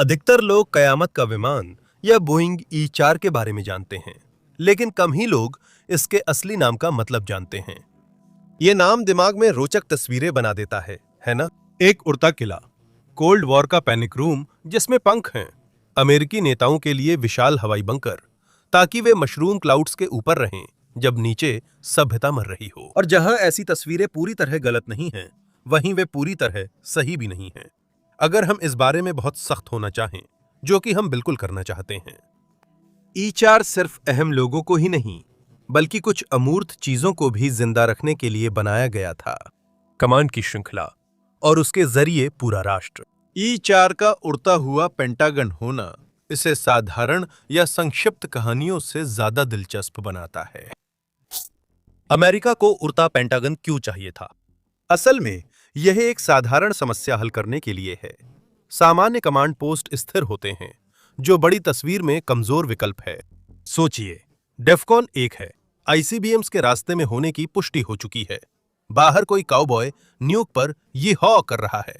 अधिकतर लोग कयामत का विमान या बोइंग E4 के बारे में जानते हैं, लेकिन कम ही लोग इसके असली नाम का मतलब जानते हैं। ये नाम दिमाग में रोचक तस्वीरें बना देता है ना? एक उड़ता किला, कोल्ड वॉर का पैनिक रूम जिसमें पंख हैं, अमेरिकी नेताओं के लिए विशाल हवाई बंकर ताकि वे मशरूम क्लाउड्स के ऊपर रहें जब नीचे सभ्यता मर रही हो। और जहां ऐसी तस्वीरें पूरी तरह गलत नहीं हैं, वहीं वे पूरी तरह सही भी नहीं हैं। अगर हम इस बारे में बहुत सख्त होना चाहें, जो कि हम बिल्कुल करना चाहते हैं। E4 सिर्फ अहम लोगों को ही नहीं, बल्कि कुछ अमूर्त चीजों को भी जिंदा रखने के लिए बनाया गया था। कमांड की श्रृंखला और उसके जरिए पूरा राष्ट्र। E4 का उड़ता हुआ पेंटागन होना इसे साधारण या संक्षिप्त कहानियों से ज्यादा दिलचस्प बनाता है। अमेरिका को उड़ता पेंटागन क्यों चाहिए था? असल में यह एक साधारण समस्या हल करने के लिए है। सामान्य कमांड पोस्ट स्थिर होते हैं, जो बड़ी तस्वीर में कमजोर विकल्प है। सोचिए, डेफकॉन 1 है, आईसीबीएम्स के रास्ते में होने की पुष्टि हो चुकी है। बाहर कोई काउबॉय न्यूक पर ये हॉ कर रहा है।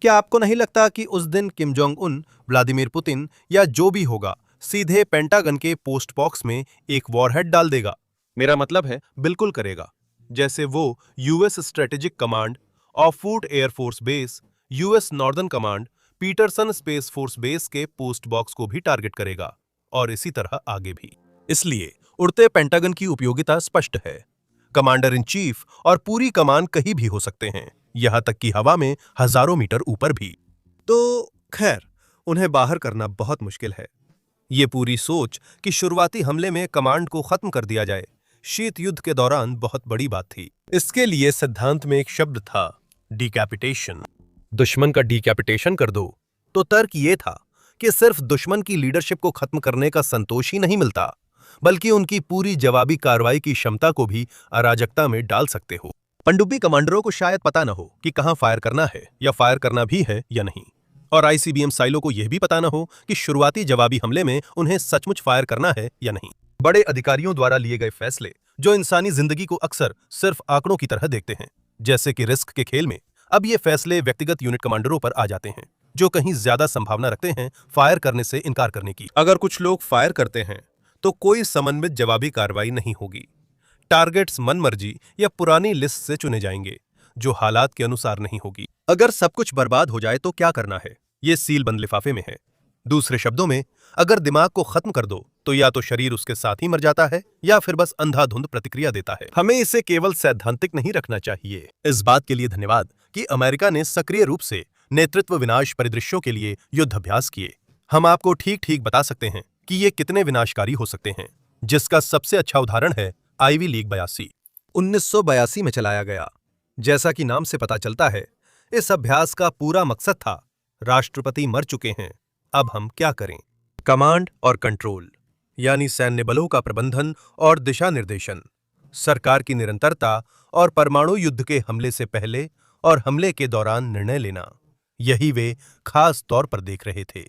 क्या आपको नहीं लगता कि उस दिन Kim Jong Un, Vladimir Putin या जो भी होगा सीधे पेंटागन के पोस्ट बॉक्स में एक वॉरहेड डाल देगा? मेरा मतलब है, बिल्कुल करेगा। जैसे वो US strategic command, Offutt air force base, US northern command, Peterson space force base के पोस्ट बॉक्स को भी टारगेट करेगा, और इसी तरह आगे भी। इसलिए उड़ते पेंटागन की उपयोगिता स्पष्ट है। कमांडर इन चीफ और पूरी कमान कहीं भी हो सकते हैं, यहां तक कि हवा में हजारों मीटर ऊपर भी। तो खैर, उन्हें बाहर करना बहुत मुश्किल है। ये पूरी सोच कि शुरुआती हमले में कमांड को खत्म कर दिया जाए, शीत युद्ध के दौरान बहुत बड़ी बात थी। इसके लिए सिद्धांत में एक शब्द था, डिकैपिटेशन। दुश्मन का डिकैपिटेशन कर दो। तो तर्क ये था कि सिर्फ दुश्मन की लीडरशिप को खत्म करने का संतोष ही नहीं मिलता, बल्कि उनकी पूरी जवाबी कार्रवाई की क्षमता को भी अराजकता में डाल सकते हो। पनडुब्बी कमांडरों को शायद पता न हो कि कहां फायर करना है या फायर करना भी है या नहीं, और आईसीबीएम साइलो को यह भी पता न हो कि शुरुआती जवाबी हमले में उन्हें सचमुच फायर करना है या नहीं। बड़े अधिकारियों द्वारा लिए गए फैसले, जो इंसानी जिंदगी को अक्सर सिर्फ आंकड़ों की तरह देखते हैं, जैसे कि रिस्क के खेल में, अब ये फैसले व्यक्तिगत यूनिट कमांडरों पर आ जाते हैं, जो कहीं ज्यादा संभावना रखते हैं फायर करने से इनकार करने की। अगर कुछ लोग फायर करते हैं, तो कोई समन्वित जवाबी कार्रवाई नहीं होगी। टारगेट्स मनमर्जी या पुरानी लिस्ट से चुने जाएंगे, जो हालात के अनुसार नहीं होगी। अगर सब कुछ बर्बाद हो जाए तो क्या करना है, ये सील बंद लिफाफे में है। दूसरे शब्दों में, अगर दिमाग को खत्म कर दो, तो या तो शरीर उसके साथ ही मर जाता है या फिर बस अंधाधुंध प्रतिक्रिया देता है। हमें इसे केवल सैद्धांतिक नहीं रखना चाहिए। इस बात के लिए धन्यवाद कि अमेरिका ने सक्रिय रूप से नेतृत्व विनाश परिदृश्यों के लिए युद्ध अभ्यास किए। हम आपको ठीक ठीक बता सकते हैं कि ये कितने विनाशकारी हो सकते हैं, जिसका सबसे अच्छा उदाहरण है आईवी लीग 82। 1982 में चलाया गया। जैसा कि नाम से पता चलता है, इस अभ्यास का पूरा मकसद था, राष्ट्रपति मर चुके हैं, अब हम क्या करें। कमांड और कंट्रोल, यानी सैन्य बलों का प्रबंधन और दिशा निर्देशन, सरकार की निरंतरता और परमाणु युद्ध के हमले से पहले और हमले के दौरान निर्णय लेना, यही वे खास तौर पर देख रहे थे।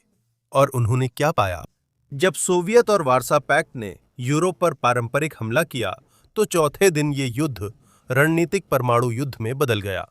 और उन्होंने क्या पाया? जब सोवियत और वार्सा पैक्ट ने यूरोप पर पारंपरिक हमला किया, तो चौथे दिन ये युद्ध रणनीतिक परमाणु युद्ध में बदल गया,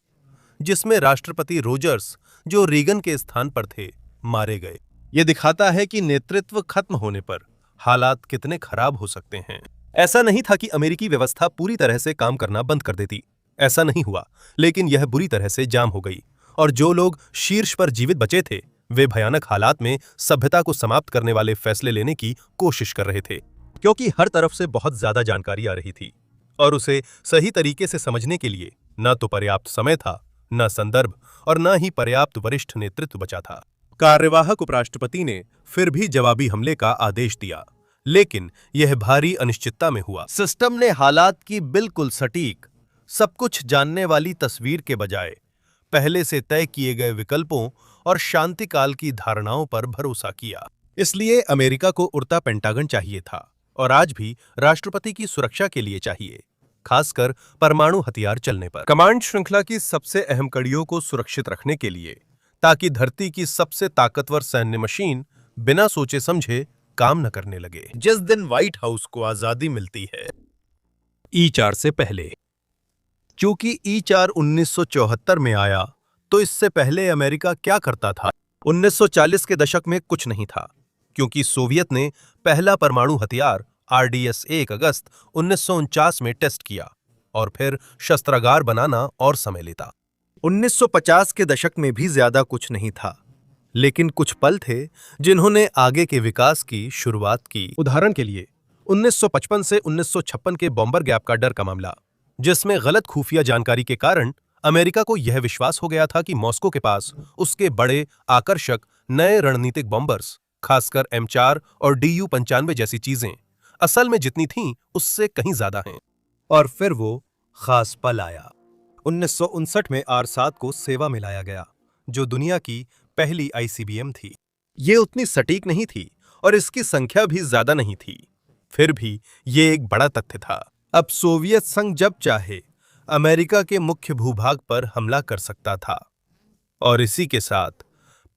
जिसमें राष्ट्रपति रोजर्स, जो रीगन के स्थान पर थे, मारे गए। ये दिखाता है कि नेतृत्व खत्म होने पर हालात कितने खराब हो सकते हैं। ऐसा नहीं था कि अमेरिकी व्यवस्था पूरी तरह से काम करना बंद कर देती, ऐसा नहीं हुआ, लेकिन यह बुरी तरह से जाम हो गई, और जो लोग शीर्ष पर जीवित बचे थे, वे भयानक हालात में सभ्यता को समाप्त करने वाले फैसले लेने की कोशिश कर रहे थे, क्योंकि हर तरफ से बहुत ज्यादा जानकारी आ रही थी, और उसे सही तरीके से समझने के लिए न तो पर्याप्त समय था, न संदर्भ, और न ही पर्याप्त वरिष्ठ नेतृत्व बचा था। कार्यवाहक उपराष्ट्रपति ने फिर भी जवाबी हमले का आदेश दिया, लेकिन यह भारी अनिश्चितता में हुआ। सिस्टम ने हालात की बिल्कुल सटीक, सब कुछ जानने वाली तस्वीर के बजाय पहले से तय किए गए विकल्पों और शांतिकाल की धारणाओं पर भरोसा किया। इसलिए अमेरिका को उड़ता पेंटागन चाहिए था, और आज भी राष्ट्रपति की सुरक्षा के लिए चाहिए, खासकर परमाणु हथियार चलने पर। कमांड श्रृंखला की सबसे अहम कड़ियों को सुरक्षित रखने के लिए, ताकि धरती की सबसे ताकतवर सैन्य मशीन बिना सोचे समझे काम न करने लगे। जिस दिन व्हाइट हाउस को आजादी मिलती है, E4 से पहले, क्योंकि E4 1974 में आया, तो इससे पहले अमेरिका क्या करता था? 1940 के दशक में कुछ नहीं था, क्योंकि सोवियत ने पहला परमाणु हथियार RDS 1 अगस्त 1949 में टेस्ट किया और फिर शस्त्रागार बनाना और समय लेता। 1950 के दशक में भी ज्यादा कुछ नहीं था, लेकिन कुछ पल थे जिन्होंने आगे के विकास की शुरुआत की। उदाहरण के लिए 1955 से 1956 के बॉम्बर गैप का डर का मामला, जिसमें गलत खुफिया जानकारी के कारण अमेरिका को यह विश्वास हो गया था कि मॉस्को के पास उसके बड़े आकर्षक नए रणनीतिक बॉम्बर्स, खासकर M4 और DU-95 जैसी चीजें असल में जितनी थीं उससे कहीं ज्यादा हैं। और फिर वो खास पल आया। 1959 में R7 को सेवा में लाया गया, जो दुनिया की पहली ICBM थी। ये उतनी सटीक नहीं थी और इसकी संख्या भी ज्यादा नहीं थी, फिर भी ये एक बड़ा तथ्य था। अब सोवियत संघ जब चाहे अमेरिका के मुख्य भूभाग पर हमला कर सकता था, और इसी के साथ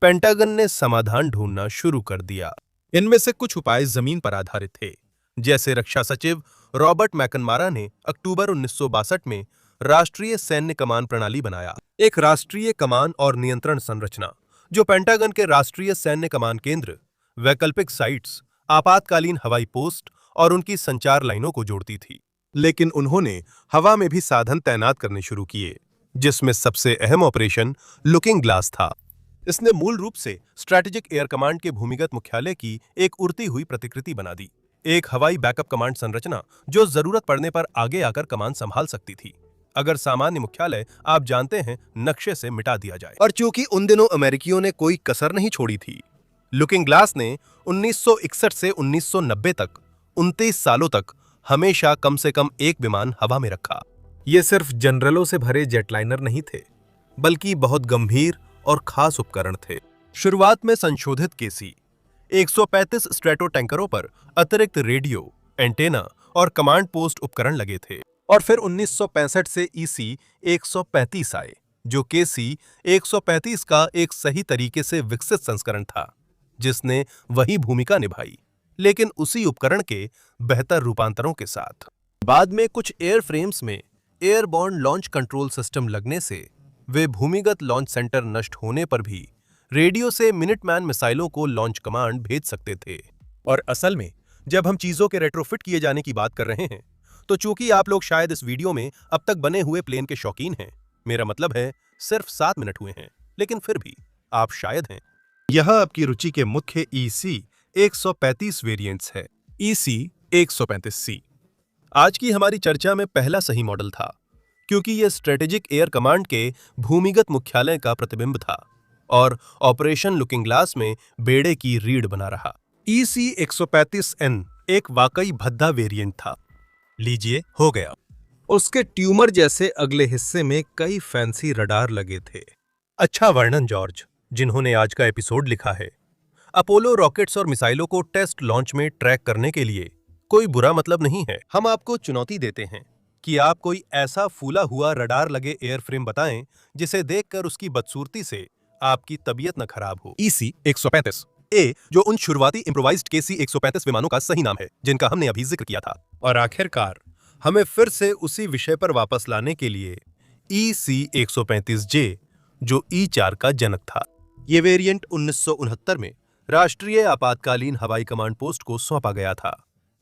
पेंटागन ने समाधान ढूंढना शुरू कर दिया। इनमें से कुछ उपाय जमीन पर आधारित थे, जैसे रक्षा सचिव रॉबर्ट मैकनमारा ने अक्टूबर 1962 में राष्ट्रीय सैन्य कमान प्रणाली बनाया, एक राष्ट्रीय कमान और नियंत्रण संरचना जो पेंटागन के राष्ट्रीय सैन्य कमान केंद्र, वैकल्पिक साइट्स, आपातकालीन हवाई पोस्ट और उनकी संचार लाइनों को जोड़ती थी। लेकिन उन्होंने हवा में भी साधन तैनात करने शुरू किए, जिसमें सबसे अहम ऑपरेशन लुकिंग ग्लास था। इसने मूल रूप से स्ट्रैटेजिक एयर कमांड के भूमिगत मुख्यालय की एक उड़ती हुई प्रतिकृति बना दी, एक हवाई बैकअप कमांड संरचना जो जरूरत पड़ने पर आगे आकर कमान संभाल सकती थी अगर सामान्य मुख्यालय, आप जानते हैं, नक्शे से मिटा दिया जाए। और चूंकि उन दिनों अमेरिकियों ने कोई कसर नहीं छोड़ी थी, लुकिंग ग्लास ने 1961 से 1990 तक 29 सालों तक हमेशा कम से कम एक विमान हवा में रखा। ये सिर्फ जनरलों से भरे जेटलाइनर नहीं थे, बल्कि बहुत गंभीर और खास उपकरण थे। शुरुआत में संशोधित KC 135 स्ट्रेटो टैंकरों पर अतिरिक्त रेडियो, एंटेना और कमांड पोस्ट उपकरण लगे थे। और फिर 1965 से EC 135 आए, जो KC 135 का एक सही तरीके से विकसित संस्करण था, जिसने वही भूमिका निभाई, लेकिन उसी उपकरण के बेहतर रूपांतरों के साथ। बाद में कुछ एयरफ्रेम्स में एयरबॉर्न लॉन्च कंट्रोल सिस्टम लगने से वे भूमिगत लॉन्च सेंटर नष्ट होने पर भी रेडियो से मिनटमैन मिसाइलों को लॉन्च कमांड भेज सकते थे। और असल में जब हम चीजों के रेट्रोफिट किए जाने की बात कर रहे हैं, तो चूंकि आप लोग शायद इस वीडियो में अब तक बने हुए प्लेन के शौकीन हैं, मेरा मतलब है सिर्फ 7 मिनट हुए हैं, लेकिन फिर भी आप शायद हैं। यह आपकी रुचि के मुख्य EC 135 वेरिएंट्स है। EC 135C आज की हमारी चर्चा में पहला सही मॉडल था, क्योंकि यह स्ट्रेटेजिक एयर कमांड के भूमिगत मुख्यालय का प्रतिबिंब था और ऑपरेशन लुकिंग ग्लास में बेड़े की रीढ़ बना रहा। EC 135N एक वाकई भद्दा वेरिएंट था। लीजिए, हो गया। उसके ट्यूमर जैसे अगले हिस्से में कई फैंसी रडार लगे थे। अच्छा वर्णन जॉर्ज, जिन्होंने आज का एपिसोड लिखा है। अपोलो रॉकेट्स और मिसाइलों को टेस्ट लॉन्च में ट्रैक करने के लिए कोई बुरा मतलब नहीं है। हम आपको चुनौती देते हैं कि आप कोई ऐसा फूला हुआ रडार लगे एयरफ्रेम बताएं जिसे देखकर उसकी बदसूरती से आपकी तबीयत न खराब हो। EC 135 A, जो उन शुरुआती इम्प्रोवाइज्ड KC 135 विमानों का सही नाम है जिनका हमने अभी जिक्र किया था। और आखिरकार हमें फिर से उसी विषय पर वापस लाने के लिए EC 135J, जो E4 का जनक था। ये वेरिएंट 1969 में राष्ट्रीय आपातकालीन हवाई कमांड पोस्ट को सौंपा गया था,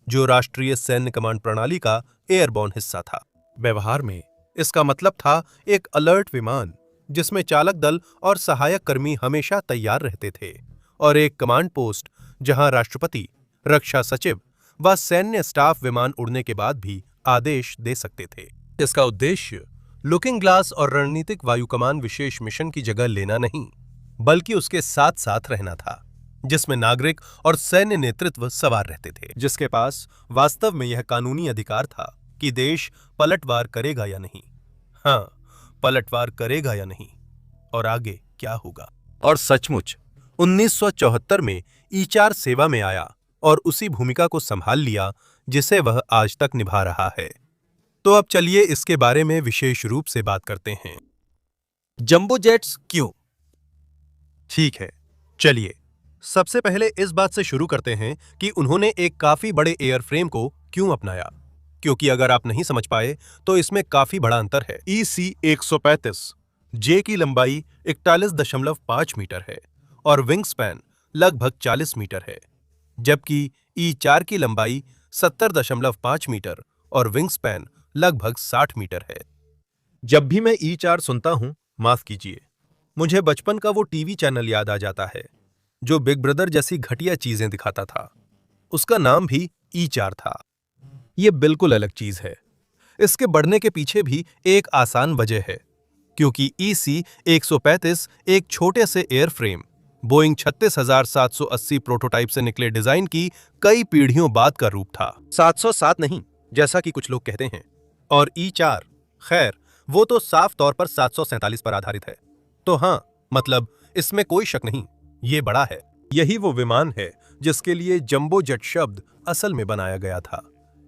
जो राष्ट्रीय सैन्य कमांड प्रणाली का एयरबॉर्न हिस्सा था। व्यवहार में इसका मतलब था एक अलर्ट विमान जिसमें चालक दल और सहायक कर्मी हमेशा तैयार रहते थे, और एक कमांड पोस्ट जहां राष्ट्रपति, रक्षा सचिव व सैन्य स्टाफ विमान उड़ने के बाद भी आदेश दे सकते थे। इसका उद्देश्य लुकिंग ग्लास और रणनीतिक वायु कमान विशेष मिशन की जगह लेना नहीं, बल्कि उसके साथ साथ रहना था, जिसमें नागरिक और सैन्य नेतृत्व सवार रहते थे, जिसके पास वास्तव में यह कानूनी अधिकार था कि देश पलटवार करेगा या नहीं। हाँ, पलटवार करेगा या नहीं, और आगे क्या होगा। और सचमुच 1974 में E4 सेवा में आया और उसी भूमिका को संभाल लिया जिसे वह आज तक निभा रहा है। तो अब चलिए इसके बारे में विशेष रूप से बात करते हैं। जंबो जेट्स क्यों? ठीक है, चलिए सबसे पहले इस बात से शुरू करते हैं कि उन्होंने एक काफी बड़े एयरफ्रेम को क्यों अपनाया, क्योंकि अगर आप नहीं समझ पाए तो इसमें काफी बड़ा अंतर है। EC 135 J की लंबाई 41.5 मीटर है और विंग स्पैन लगभग 40 मीटर है, जबकि E4 की लंबाई 70.5 मीटर और विंग स्पैन लगभग 60 मीटर है। जब भी मैं E4 सुनता हूं, माफ कीजिए, मुझे बचपन का वो टीवी चैनल याद आ जाता है जो बिग ब्रदर जैसी घटिया चीजें दिखाता था। उसका नाम भी E4 था। ये बिल्कुल अलग चीज है। इसके बढ़ने के पीछे भी एक आसान वजह है, क्योंकि EC-135 एक छोटे से एयरफ्रेम बोइंग 36,780 प्रोटोटाइप से निकले डिजाइन की कई पीढ़ियों बाद का रूप था। 707 नहीं, जैसा कि कुछ लोग कहते हैं। और E4, खैर, वो तो साफ तौर पर 747 पर आधारित है। तो हाँ, मतलब इसमें कोई शक नहीं, ये बड़ा है। यही वो विमान है जिसके लिए जंबो जेट शब्द असल में बनाया गया था,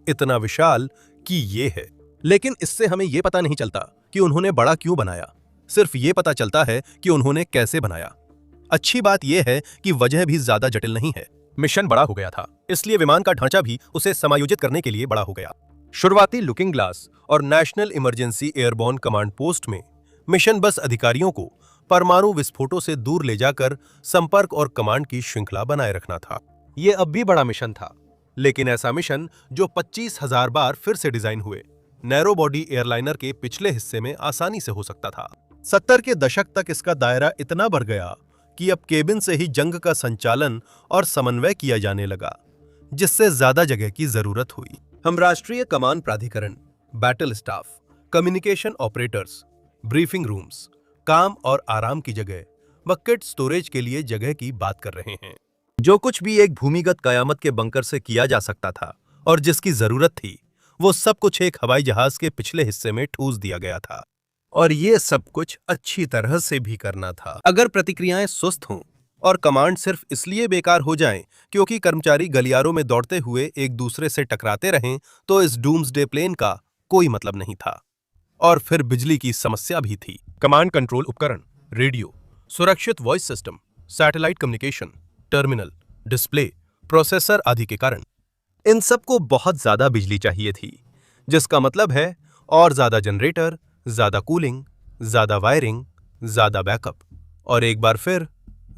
इतना विशाल कि ये है। लेकिन इससे हमें यह पता नहीं चलता कि उन्होंने बड़ा क्यों बनाया, सिर्फ ये पता चलता है कि उन्होंने कैसे बनाया। अच्छी बात यह है कि वजह भी ज्यादा जटिल नहीं है। मिशन बड़ा हो गया था, इसलिए विमान का ढांचा भी उसे समायोजित करने के लिए बड़ा हो गया। शुरुआती लुकिंग ग्लास और national emergency airborne command post में मिशन बस अधिकारियों को परमाणु विस्फोटों से दूर ले जाकर संपर्क और कमांड की श्रृंखला बनाए रखना था। यह अब भी बड़ा मिशन था, लेकिन ऐसा मिशन जो 25,000 बार फिर से डिजाइन हुए नैरो बॉडी एयरलाइनर के पिछले हिस्से में आसानी से हो सकता था। 70 के दशक तक इसका दायरा इतना बढ़ गया कि अब केबिन से ही जंग का संचालन और समन्वय किया जाने लगा, जिससे ज्यादा जगह की जरूरत हुई। हम राष्ट्रीय कमान प्राधिकरण, battle staff, communication operators, briefing rooms, काम और आराम की जगह, बकेट स्टोरेज के लिए जगह की बात कर रहे हैं। जो कुछ भी एक भूमिगत कयामत के बंकर से किया जा सकता था और जिसकी जरूरत थी, वो सब कुछ एक हवाई जहाज के पिछले हिस्से में ठूस दिया गया था। और ये सब कुछ अच्छी तरह से भी करना था। अगर प्रतिक्रियाएं सुस्त हों और कमांड सिर्फ इसलिए बेकार हो जाएं क्योंकि कर्मचारी गलियारों में दौड़ते हुए एक दूसरे से टकराते रहें, तो इस डूम्सडे प्लेन का कोई मतलब नहीं था। और फिर बिजली की समस्या भी थी। कमांड कंट्रोल उपकरण, रेडियो, सुरक्षित voice system, satellite communication, terminal, display, processor आदि के कारण इन सबको बहुत ज्यादा बिजली चाहिए थी, जिसका मतलब है और ज्यादा जनरेटर, ज्यादा कूलिंग, ज्यादा वायरिंग, ज्यादा बैकअप और एक बार फिर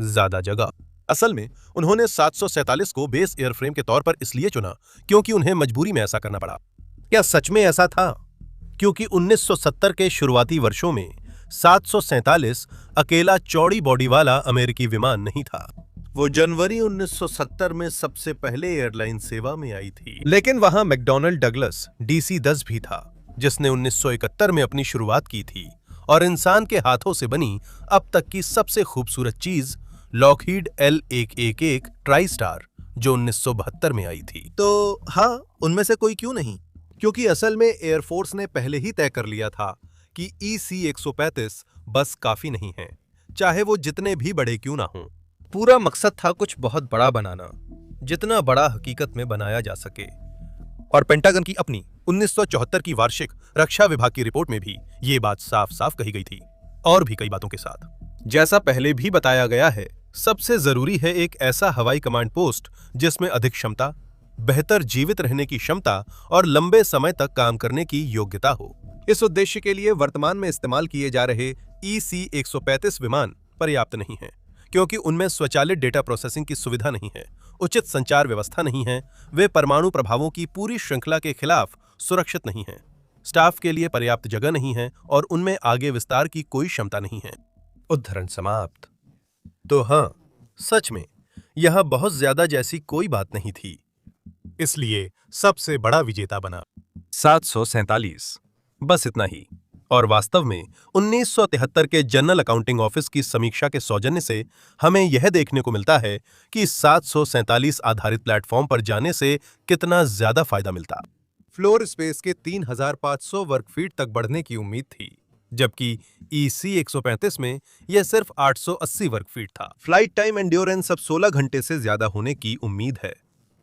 ज्यादा जगह। असल में उन्होंने 747 को बेस एयरफ्रेम के तौर पर इसलिए चुना क्योंकि उन्हें मजबूरी में ऐसा करना पड़ा। क्या सच में ऐसा था? क्योंकि 1970 के शुरुआती वर्षों में 747 अकेला चौड़ी बॉडी वाला अमेरिकी विमान नहीं था। वो जनवरी 1970 में सबसे पहले एयरलाइन सेवा में आई थी। लेकिन वहां मैकडॉनल्ड डगलस DC-10 भी था, जिसने 1971 में अपनी शुरुआत की थी और इंसान के हाथों से बनी अब तक की सबसे खूबसूरत चीज लॉकहीड L-111 ट्राई स्टार, जो 1972 में आई थी। तो हाँ, उनमें से कोई क्यों नहीं, क्योंकि असल में एयरफोर्स ने पहले ही तय कर लिया था कि EC-135 बस काफी नहीं है, चाहे वो जितने भी बड़े क्यों ना हों। पूरा मकसद था कुछ बहुत बड़ा बनाना, जितना बड़ा हकीकत में बनाया जा सके। और पेंटागन की अपनी 1974 की वार्षिक रक्षा विभाग की रिपोर्ट में भी ये बात साफ साफ कही गई थी, और भी कई बातों के साथ। जैसा पहले भी बताया गया है, सबसे जरूरी है एक ऐसा हवाई कमांड पोस्ट जिसमें अधिक क्षमता, बेहतर जीवित रहने की क्षमता और लंबे समय तक काम करने की योग्यता हो। इस उद्देश्य के लिए वर्तमान में इस्तेमाल किए जा रहे EC-135 विमान पर्याप्त नहीं है, क्योंकि उनमें स्वचालित डेटा प्रोसेसिंग की सुविधा नहीं है, उचित संचार व्यवस्था नहीं है, वे परमाणु प्रभावों की पूरी श्रृंखला के खिलाफ सुरक्षित नहीं है, स्टाफ के लिए पर्याप्त जगह नहीं है और उनमें आगे विस्तार की कोई क्षमता नहीं है। उद्धरण समाप्त। तो हाँ, सच में यह बहुत ज्यादा जैसी कोई बात नहीं थी, इसलिए सबसे बड़ा विजेता बना 747, बस इतना ही। और वास्तव में 1973 के जनरल अकाउंटिंग ऑफिस की समीक्षा के सौजन्य से हमें यह देखने को मिलता है कि 747 आधारित प्लेटफॉर्म पर जाने से कितना ज्यादा फायदा मिलता। फ्लोर स्पेस के 3,500 वर्ग फीट तक बढ़ने की उम्मीद थी, जबकि EC-135 में यह सिर्फ 880 वर्ग फीट था। फ्लाइट टाइम एंड्योरेंस अब 16 घंटे से ज्यादा होने की उम्मीद है,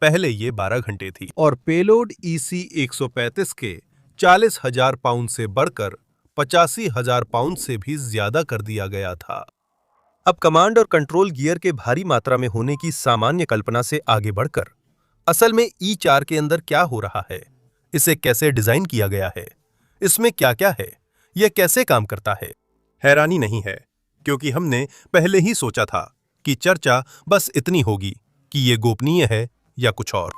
पहले ये 12 घंटे थी। और पेलोड EC-135 के 40,000 पाउंड से बढ़कर 85,000 पाउंड से भी ज्यादा कर दिया गया था। अब कमांड और कंट्रोल गियर के भारी मात्रा में होने की सामान्य कल्पना से आगे बढ़कर असल में E4 के अंदर क्या हो रहा है, इसे कैसे डिजाइन किया गया है, इसमें क्या क्या है, यह कैसे काम करता है, हैरानी नहीं है, क्योंकि हमने पहले ही सोचा था कि चर्चा बस इतनी होगी कि ये गोपनीय है या कुछ और।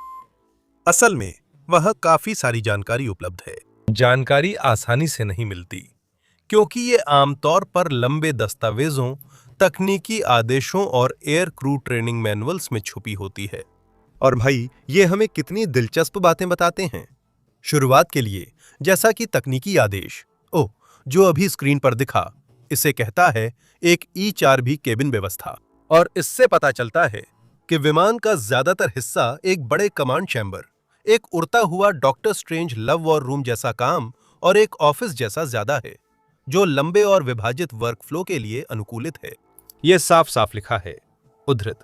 असल में वह काफी सारी जानकारी उपलब्ध है। जानकारी आसानी से नहीं मिलती क्योंकि ये आमतौर पर लंबे दस्तावेजों, तकनीकी आदेशों और एयर क्रू ट्रेनिंग मैनुअल्स में छुपी होती है। और भाई, ये हमें कितनी दिलचस्प बातें बताते हैं। शुरुआत के लिए, जैसा कि तकनीकी आदेश, जो अभी स्क्रीन पर दिखा, इसे कहता है एक E4B केबिन व्यवस्था। और इससे पता चलता है कि विमान का ज्यादातर हिस्सा एक बड़े कमांड चैम्बर, एक उड़ता हुआ doctor strange love war room जैसा काम और एक ऑफिस जैसा ज्यादा है, जो लंबे और विभाजित वर्क फ्लो के लिए अनुकूलित है। यह साफ साफ लिखा है, उद्धृत,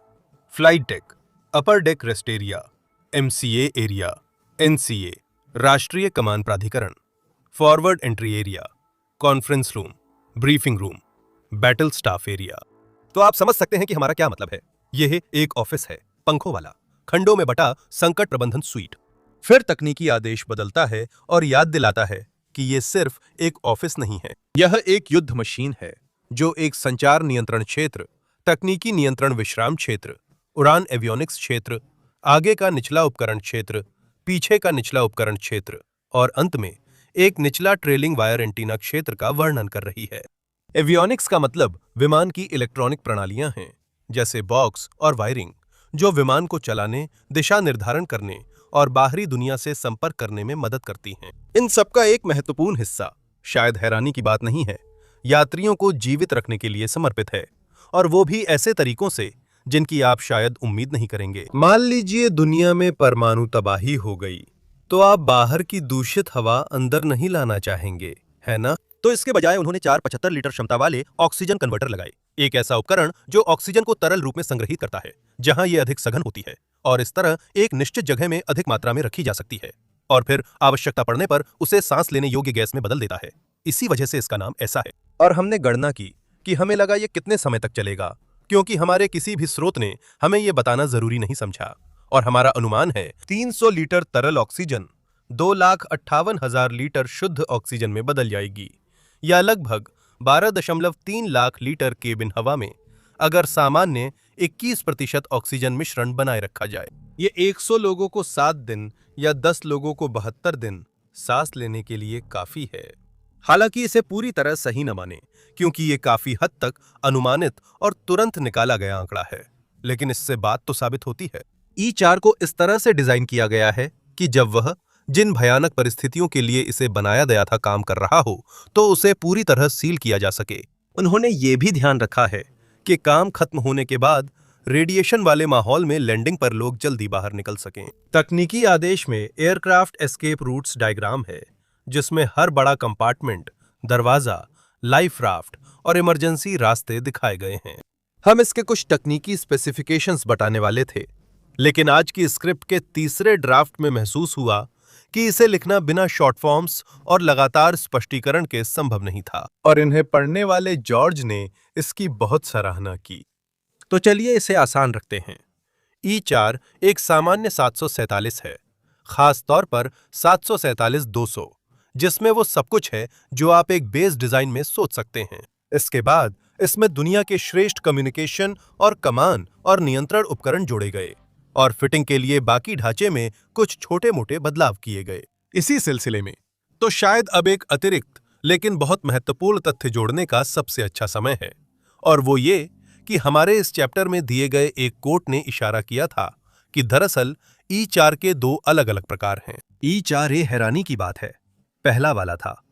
फ्लाइट डेक, अपर deck rest area, MCA area, NCA, राष्ट्रीय कमान प्राधिकरण, forward entry area, conference room, briefing room, battle staff area. तो आप समझ सकते हैं कि हमारा क्या मतलब है। यह एक ऑफिस है, पंखों वाला, खंडों में बटा संकट प्रबंधन स्वीट। फिर तकनीकी आदेश बदलता है और याद दिलाता है कि यह सिर्फ एक ऑफिस नहीं है, यह एक युद्ध मशीन है जो एक संचार नियंत्रण क्षेत्र, तकनीकी नियंत्रण विश्राम क्षेत्र, उड़ान एवियोनिक्स क्षेत्र, आगे का निचला उपकरण क्षेत्र, पीछे का निचला उपकरण क्षेत्र और अंत में एक निचला ट्रेलिंग वायर एंटीना क्षेत्र का वर्णन कर रही है। एवियोनिक्स का मतलब विमान की इलेक्ट्रॉनिक प्रणालियां हैं, जैसे बॉक्स और वायरिंग, जो विमान को चलाने, दिशा निर्धारण करने और बाहरी दुनिया से संपर्क करने में मदद करती हैं। इन सबका एक महत्वपूर्ण हिस्सा, शायद हैरानी की बात नहीं है, यात्रियों को जीवित रखने के लिए समर्पित है, और वो भी ऐसे तरीकों से जिनकी आप शायद उम्मीद नहीं करेंगे। मान लीजिए दुनिया में परमाणु तबाही हो गई, तो आप बाहर की दूषित हवा अंदर नहीं लाना चाहेंगे, है ना? तो इसके बजाय उन्होंने 475 लीटर क्षमता वाले ऑक्सीजन कन्वर्टर लगाए, एक ऐसा उपकरण जो ऑक्सीजन को तरल रूप में संग्रहित करता है, जहां यह अधिक सघन होती है और इस तरह एक निश्चित जगह में अधिक मात्रा में रखी जा सकती है, और फिर आवश्यकता पड़ने पर उसे सांस लेने योग्य गैस में बदल देता है। इसी वजह से इसका नाम ऐसा है। और हमने गणना की कि हमें लगा ये कितने समय तक चलेगा, क्योंकि हमारे किसी भी स्रोत ने हमें यह बताना जरूरी नहीं समझा, और हमारा अनुमान है 300 लीटर तरल ऑक्सीजन 2,58,000 लीटर शुद्ध ऑक्सीजन में बदल जाएगी, या लगभग 12.3 लाख लीटर केबिन हवा में, अगर सामान्य 21% ऑक्सीजन मिश्रण बनाए रखा जाए। ये 100 लोगों को 7 दिन या 10 लोगों को 72 दिन सांस लेने के लिए काफी है। हालांकि इसे पूरी तरह सही न माने, क्योंकि ये काफी हद तक अनुमानित और तुरंत निकाला गया आंकड़ा है, लेकिन इससे बात तो साबित होती है। E4 को इस तरह से डिजाइन किया गया है कि जब वह जिन भयानक परिस्थितियों के लिए इसे बनाया गया था काम कर रहा हो, तो उसे पूरी तरह सील किया जा सके। उन्होंने ये भी ध्यान रखा है कि काम खत्म होने के बाद रेडिएशन वाले माहौल में लैंडिंग पर लोग जल्दी बाहर निकल सकें। तकनीकी आदेश में एयरक्राफ्ट एस्केप रूट्स डायग्राम है, जिसमें हर बड़ा कंपार्टमेंट, दरवाजा, लाइफ राफ्ट और इमरजेंसी रास्ते दिखाए गए हैं। हम इसके कुछ तकनीकी स्पेसिफिकेशंस बताने वाले थे, लेकिन आज की स्क्रिप्ट के तीसरे ड्राफ्ट में महसूस हुआ कि इसे लिखना बिना शॉर्ट फॉर्म्स और लगातार स्पष्टीकरण के संभव नहीं था, और इन्हें पढ़ने वाले जॉर्ज ने इसकी बहुत सराहना की। तो चलिए इसे आसान रखते हैं। E4 एक सामान्य 747 है, खास तौर पर 747-200, जिसमें वो सब कुछ है जो आप एक बेस डिजाइन में सोच सकते हैं। इसके बाद इसमें दुनिया के श्रेष्ठ कम्युनिकेशन और कमान और नियंत्रण उपकरण जोड़े गए, और फिटिंग के लिए बाकी ढांचे में कुछ छोटे-मोटे बदलाव किए गए। इसी सिलसिले में तो शायद अब एक अतिरिक्त लेकिन बहुत महत्वपूर्ण तथ्य जोड़ने का सबसे अच्छा समय है, और वो ये कि हमारे इस चैप्टर में दिए गए एक कोट ने इशारा किया था कि दरअसल E4 के 2 अलग-अलग प्रकार हैं। E4A हैरानी की बात है, पहला वाला था,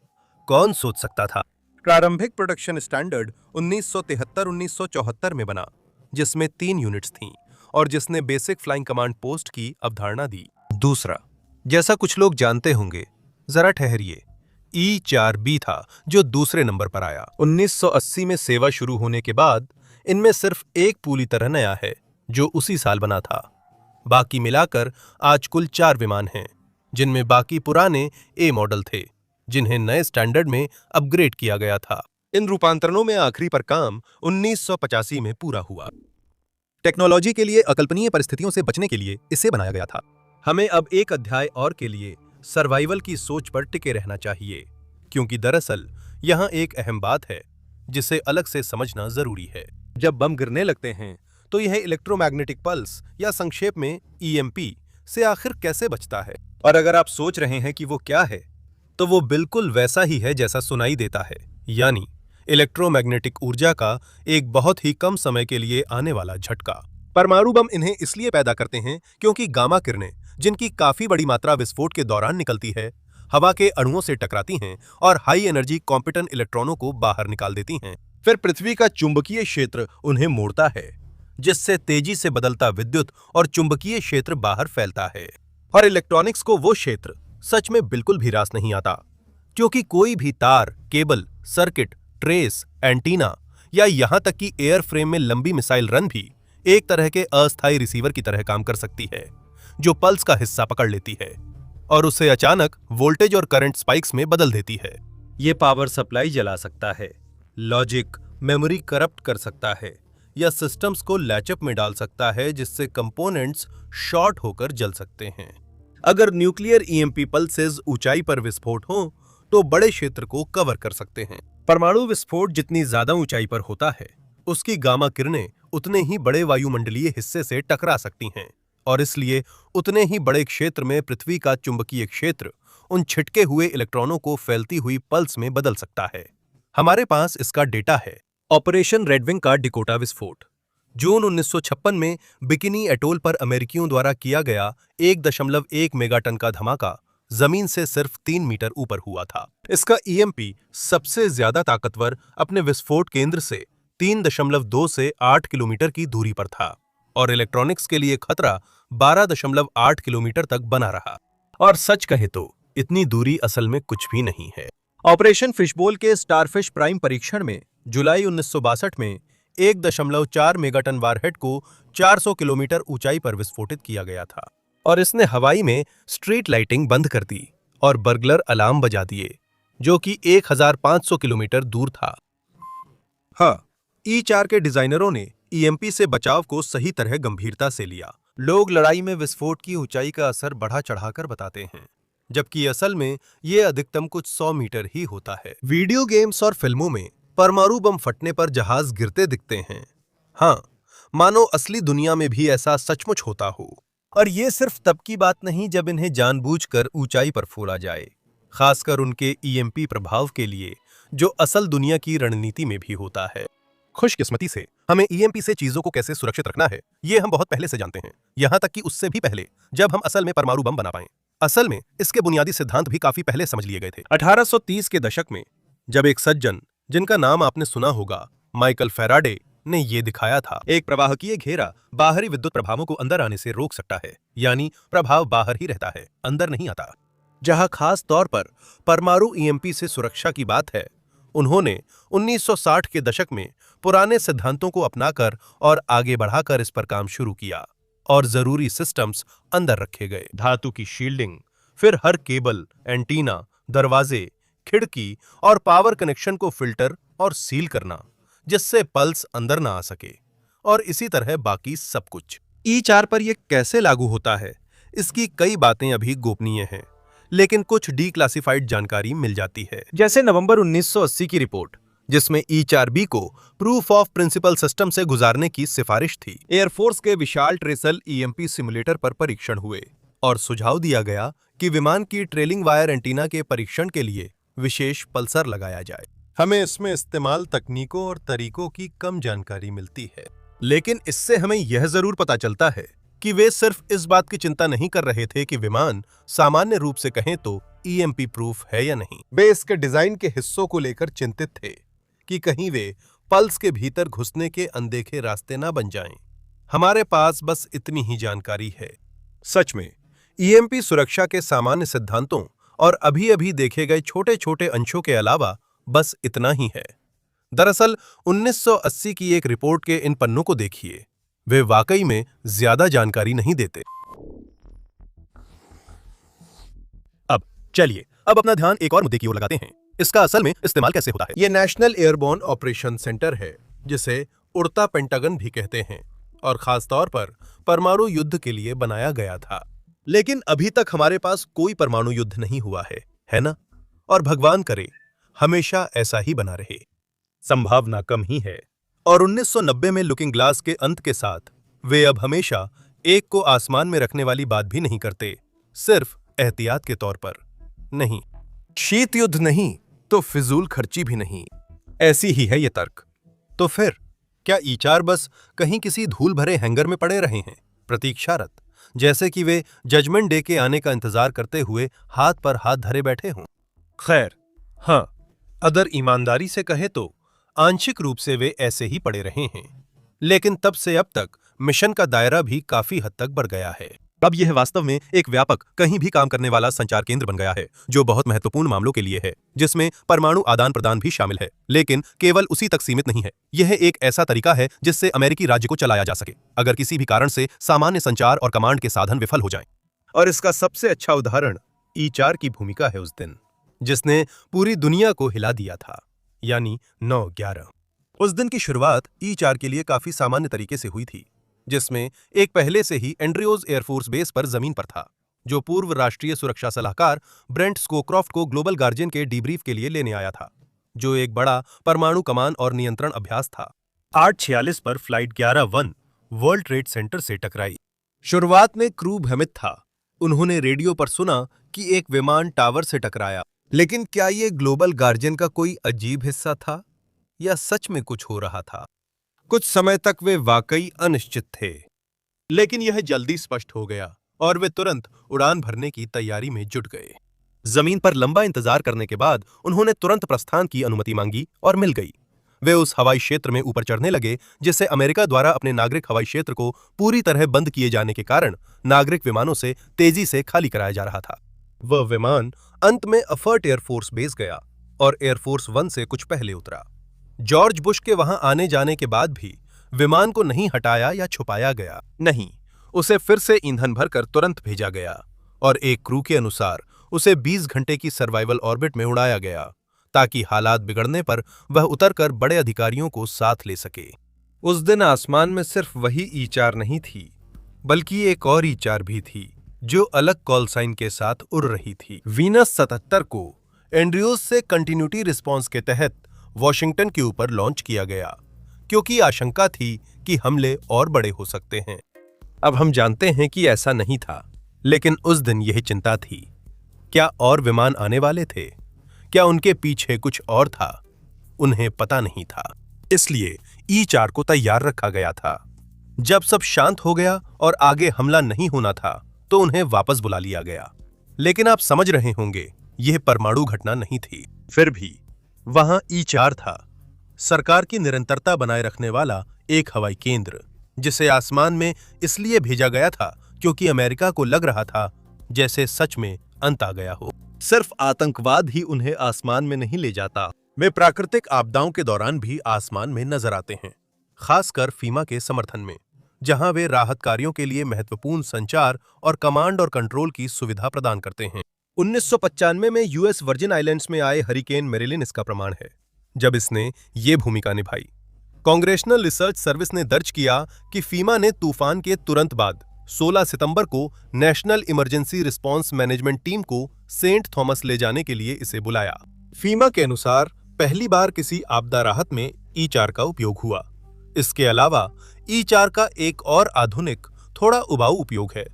कौन सोच सकता था। प्रारंभिक प्रोडक्शन स्टैंडर्ड 1973-1974 में बना, जिसमें 3 यूनिट्स थीं और जिसने बेसिक फ्लाइंग कमांड पोस्ट की अवधारणा दी। दूसरा, जैसा कुछ लोग जानते होंगे, जरा ठहरिए, E4B था जो दूसरे नंबर पर आया। 1980 में सेवा शुरू होने के बाद इनमें सिर्फ एक पूरी तरह नया है जो उसी साल बना था। बाकी मिलाकर आज कुल 4 विमान हैं, जिनमें बाकी पुराने A मॉडल थे, जिन्हें नए स्टैंडर्ड में अपग्रेड किया गया था। इन रूपांतरणों में आखिरी पर काम 1985 में पूरा हुआ। टेक्नोलॉजी के लिए अकल्पनीय परिस्थितियों से बचने के लिए इसे बनाया गया था। हमें अब एक अध्याय और के लिए सर्वाइवल की सोच पर टिके रहना चाहिए, क्योंकि दरअसल यहाँ एक अहम बात है जिसे अलग से समझना जरूरी है। जब बम गिरने लगते हैं तो यह इलेक्ट्रोमैग्नेटिक पल्स या संक्षेप में ईएमपी से आखिर कैसे बचता है? और अगर आप सोच रहे हैं कि वो क्या है, तो वो बिल्कुल वैसा ही है जैसा सुनाई देता है, यानी इलेक्ट्रोमैग्नेटिक ऊर्जा का एक बहुत ही कम समय के लिए आने वाला झटका। परमाणु बम इन्हें इसलिए पैदा करते हैं क्योंकि गामा किरणें, जिनकी काफी बड़ी मात्रा विस्फोट के दौरान निकलती है, हवा के अणुओं से टकराती हैं और हाई एनर्जी कॉम्पिटन इलेक्ट्रॉनों को बाहर निकाल देती हैं। फिर पृथ्वी का चुंबकीय क्षेत्र उन्हें मोड़ता है, जिससे तेजी से बदलता विद्युत और चुंबकीय क्षेत्र बाहर फैलता है। और इलेक्ट्रॉनिक्स को वो क्षेत्र सच में बिल्कुल भी रास नहीं आता, क्योंकि कोई भी तार, केबल, सर्किट, ट्रेस, एंटीना या यहां तक कि एयर फ्रेम में लंबी मिसाइल रन भी एक तरह के अस्थायी रिसीवर की तरह काम कर सकती है, जो पल्स का हिस्सा पकड़ लेती है और उसे अचानक वोल्टेज और करंट स्पाइक्स में बदल देती है। ये पावर सप्लाई जला सकता है, लॉजिक, मेमोरी करप्ट कर सकता है या सिस्टम्स को लैचअप में डाल सकता है, जिससे कंपोनेंट्स शॉर्ट होकर जल सकते हैं। अगर न्यूक्लियर ईएमपी पल्सेस ऊंचाई पर विस्फोट हो तो बड़े क्षेत्र को कवर कर सकते हैं। परमाणु विस्फोट जितनी ज्यादा ऊंचाई पर होता है, उसकी गामा किरणें उतने ही बड़े वायुमंडलीय हिस्से से टकरा सकती हैं और इसलिए उतने ही बड़े क्षेत्र में पृथ्वी का चुंबकीय क्षेत्र उन छिटके हुए इलेक्ट्रॉनों को फैलती हुई पल्स में बदल सकता है। हमारे पास इसका डेटा है। ऑपरेशन रेडविंग का डिकोटा विस्फोट जून 1956 में बिकिनी एटोल पर अमेरिकियों द्वारा किया गया 1.1 मेगाटन का धमाका जमीन से सिर्फ 3 मीटर ऊपर हुआ था। इसका ईएमपी सबसे ज्यादा ताकतवर अपने विस्फोट केंद्र से 3.2 से 8 किलोमीटर की दूरी पर था और इलेक्ट्रॉनिक्स के लिए खतरा 12.8 किलोमीटर तक बना रहा। और सच कहे तो इतनी दूरी असल में कुछ भी नहीं है। ऑपरेशन फिशबोल के स्टारफिश प्राइम परीक्षण में जुलाई 1962 में 1.4 मेगाटन वारहेड को 400 किलोमीटर ऊंचाई पर विस्फोटित किया गया था और इसने हवाई में स्ट्रीट लाइटिंग बंद कर दी और बर्गलर अलार्म बजा दिए, जो कि 1500 किलोमीटर दूर था। हाँ, ई4 के डिजाइनरों ने ईएमपी से बचाव को सही तरह गंभीरता से लिया। लोग लड़ाई में विस्फोट की ऊंचाई का असर बढ़ा चढ़ाकर बताते हैं, जबकि असल में ये अधिकतम कुछ 100 मीटर ही होता है। वीडियो गेम्स और फिल्मों में परमाणु बम फटने पर जहाज गिरते दिखते हैं। हाँ, मानो असली दुनिया में भी ऐसा सचमुच होता हो। और ये सिर्फ तब की बात नहीं जब इन्हें जानबूझकर ऊंचाई पर फोड़ा जाए, खासकर उनके ईएमपी प्रभाव के लिए, जो असल दुनिया की रणनीति में भी होता है। खुशकिस्मती से हमें ईएमपी से चीजों को कैसे सुरक्षित रखना है, ये हम बहुत पहले से जानते हैं, यहां तक कि उससे भी पहले, जब हम असल में परमाणु बम बना पाएं। असल में इसके बुनियादी सिद्धांत भी काफी पहले समझ लिए गए थे। 1830 के दशक में जब एक सज्जन, जिनका नाम आपने सुना होगा, माइकल फैराडे, ने ये दिखाया था, एक प्रवाहकीय घेरा बाहरी विद्युत प्रभावों को अंदर आने से रोक सकता है, यानी प्रभाव बाहर ही रहता है, अंदर नहीं आता। जहां खास तौर पर परमाणु ईएमपी से सुरक्षा की बात है, उन्होंने 1960 के दशक में पुराने सिद्धांतों को अपनाकर और आगे बढ़ाकर इस पर काम शुरू किया और जरूरी सिस्टम्स अंदर रखे गए। धातु की शील्डिंग, फिर हर केबल, एंटीना, दरवाजे, खिड़की और पावर कनेक्शन को फिल्टर और सील करना, जिससे पल्स अंदर ना आ सके, और इसी तरह बाकी सब कुछ। ई4 पर यह कैसे लागू होता है, इसकी कई बातें अभी गोपनीय हैं, लेकिन कुछ डीक्लासिफाइड जानकारी मिल जाती है। जैसे नवंबर 1980 की रिपोर्ट, जिसमें ई4B को प्रूफ ऑफ प्रिंसिपल सिस्टम से गुजारने की सिफारिश थी। एयरफोर्स के विशाल ट्रेसल ईएमपी सिमुलेटर पर परीक्षण हुए और सुझाव दिया गया कि विमान की ट्रेलिंग वायर एंटीना के परीक्षण के लिए विशेष पल्सर लगाया जाए। हमें इसमें इस्तेमाल तकनीकों और तरीकों की कम जानकारी मिलती है, लेकिन इससे हमें यह जरूर पता चलता है कि वे सिर्फ इस बात की चिंता नहीं कर रहे थे कि विमान सामान्य रूप से कहें तो ईएमपी प्रूफ है या नहीं। वे इसके डिजाइन के हिस्सों को लेकर चिंतित थे कि कहीं वे पल्स के भीतर घुसने के अनदेखे रास्ते ना बन जाएं। हमारे पास बस इतनी ही जानकारी है। सच में ईएमपी सुरक्षा के सामान्य सिद्धांतों और अभी-अभी देखे गए छोटे-छोटे अंशों के अलावा बस इतना ही है। दरअसल 1980 की एक रिपोर्ट के इन पन्नों को देखिए, वे वाकई में ज्यादा जानकारी नहीं देते। चलिए अब अपना ध्यान एक और मुद्दे की ओर लगाते हैं। इसका असल में इस्तेमाल कैसे होता है। यह नेशनल एयरबोर्न ऑपरेशन सेंटर है, जिसे उड़ता पेंटागन भी कहते हैं, और खास तौर पर परमाणु युद्ध के लिए बनाया गया था। लेकिन अभी तक हमारे पास कोई परमाणु युद्ध नहीं हुआ है ना? और भगवान करे हमेशा ऐसा ही बना रहे। संभावना कम ही है, और 1990 में लुकिंग ग्लास के अंत के साथ वे अब हमेशा एक को आसमान में रखने वाली बात भी नहीं करते, सिर्फ एहतियात के तौर पर। नहीं, शीत युद्ध नहीं तो फिजूल खर्ची भी नहीं, ऐसी ही है ये तर्क। तो फिर क्या ई4 बस कहीं किसी धूल भरे हैंगर में पड़े रहे हैं, प्रतीक्षारत, जैसे कि वे जजमेंट डे के आने का इंतजार करते हुए हाथ पर हाथ धरे बैठे हों? खैर, हां, अगर ईमानदारी से कहे तो आंशिक रूप से वे ऐसे ही पड़े रहे हैं, लेकिन तब से अब तक मिशन का दायरा भी काफी हद तक बढ़ गया है। अब यह वास्तव में एक व्यापक, कहीं भी काम करने वाला संचार केंद्र बन गया है, जो बहुत महत्वपूर्ण मामलों के लिए है, जिसमें परमाणु आदान प्रदान भी शामिल है, लेकिन केवल उसी तक सीमित नहीं है। यह एक ऐसा तरीका है जिससे अमेरिकी राज्य को चलाया जा सके, अगर किसी भी कारण से सामान्य संचार और कमांड के साधन विफल हो जाएं। और इसका सबसे अच्छा उदाहरण ई4 की भूमिका है उस दिन, जिसने पूरी दुनिया को हिला दिया था, यानी 9/11। उस दिन की शुरुआत ई4 के लिए काफी सामान्य तरीके से हुई थी, जिसमें एक पहले से ही एंड्रियोज एयरफोर्स बेस पर जमीन पर था, जो पूर्व राष्ट्रीय सुरक्षा सलाहकार ब्रेंट स्कोक्रॉफ्ट को ग्लोबल गार्जियन के डीब्रीफ के लिए लेने आया था, जो एक बड़ा परमाणु कमान और नियंत्रण अभ्यास था। 8:46 पर फ्लाइट 11-1 वर्ल्ड ट्रेड सेंटर से टकराई। शुरुआत में क्रू भ्रमित था। उन्होंने रेडियो पर सुना कि एक विमान टावर से टकराया, लेकिन क्या ये ग्लोबल गार्जियन का कोई अजीब हिस्सा था या सच में कुछ हो रहा था? कुछ समय तक वे वाकई अनिश्चित थे, लेकिन यह जल्दी स्पष्ट हो गया और वे तुरंत उड़ान भरने की तैयारी में जुट गए। जमीन पर लंबा इंतजार करने के बाद उन्होंने तुरंत प्रस्थान की अनुमति मांगी और मिल गई। वे उस हवाई क्षेत्र में ऊपर चढ़ने लगे जिसे अमेरिका द्वारा अपने नागरिक हवाई क्षेत्र को पूरी तरह बंद किए जाने के कारण नागरिक विमानों से तेजी से खाली कराया जा रहा था। वह विमान अंत में अफर्ट एयरफोर्स बेस गया और एयरफोर्स 1 से कुछ पहले उतरा। जॉर्ज बुश के वहां आने जाने के बाद भी विमान को नहीं हटाया या छुपाया गया, नहीं, उसे फिर से ईंधन भरकर तुरंत भेजा गया और एक क्रू के अनुसार उसे 20 घंटे की सर्वाइवल ऑर्बिट में उड़ाया गया, ताकि हालात बिगड़ने पर वह उतरकर बड़े अधिकारियों को साथ ले सके। उस दिन आसमान में सिर्फ वही ई4 नहीं थी, बल्कि एक और ई4 भी थी, जो अलग कॉल साइन के साथ उड़ रही थी। वीनस 77 को एंड्रयूज से कंटिन्यूटी रिस्पॉन्स के तहत वॉशिंगटन के ऊपर लॉन्च किया गया, क्योंकि आशंका थी कि हमले और बड़े हो सकते हैं। अब हम जानते हैं कि ऐसा नहीं था, लेकिन उस दिन यही चिंता थी। क्या और विमान आने वाले थे? क्या उनके पीछे कुछ और था? उन्हें पता नहीं था। इसलिए ई4 को तैयार रखा गया था। जब सब शांत हो गया और आगे हमला नहीं होना था, तो उन्हें वापस बुला लिया गया। लेकिन आप समझ रहे होंगे, यह परमाणु घटना नहीं थी। फिर भी वहां ई4 था, सरकार की निरंतरता बनाए रखने वाला एक हवाई केंद्र, जिसे आसमान में इसलिए भेजा गया था क्योंकि अमेरिका को लग रहा था जैसे सच में अंत आ गया हो। सिर्फ आतंकवाद ही उन्हें आसमान में नहीं ले जाता, वे प्राकृतिक आपदाओं के दौरान भी आसमान में नजर आते हैं, खासकर फीमा के समर्थन में, जहां वे राहत कार्यों के लिए महत्वपूर्ण संचार और कमांड और कंट्रोल की सुविधा प्रदान करते हैं। 1995 में यूएस वर्जिन आइलैंड्स में आए हरिकेन मेरिलिन इसका प्रमाण है, जब इसने ये भूमिका निभाई। कांग्रेशनल रिसर्च सर्विस ने दर्ज किया कि फीमा ने तूफान के तुरंत बाद 16 सितंबर को national emergency response management team को सेंट थॉमस ले जाने के लिए इसे बुलाया। फीमा के अनुसार पहली बार किसी आपदा राहत में ई4 का उपयोग हुआ। इसके अलावा ई4 का एक और आधुनिक, थोड़ा उबाऊ उपयोग है।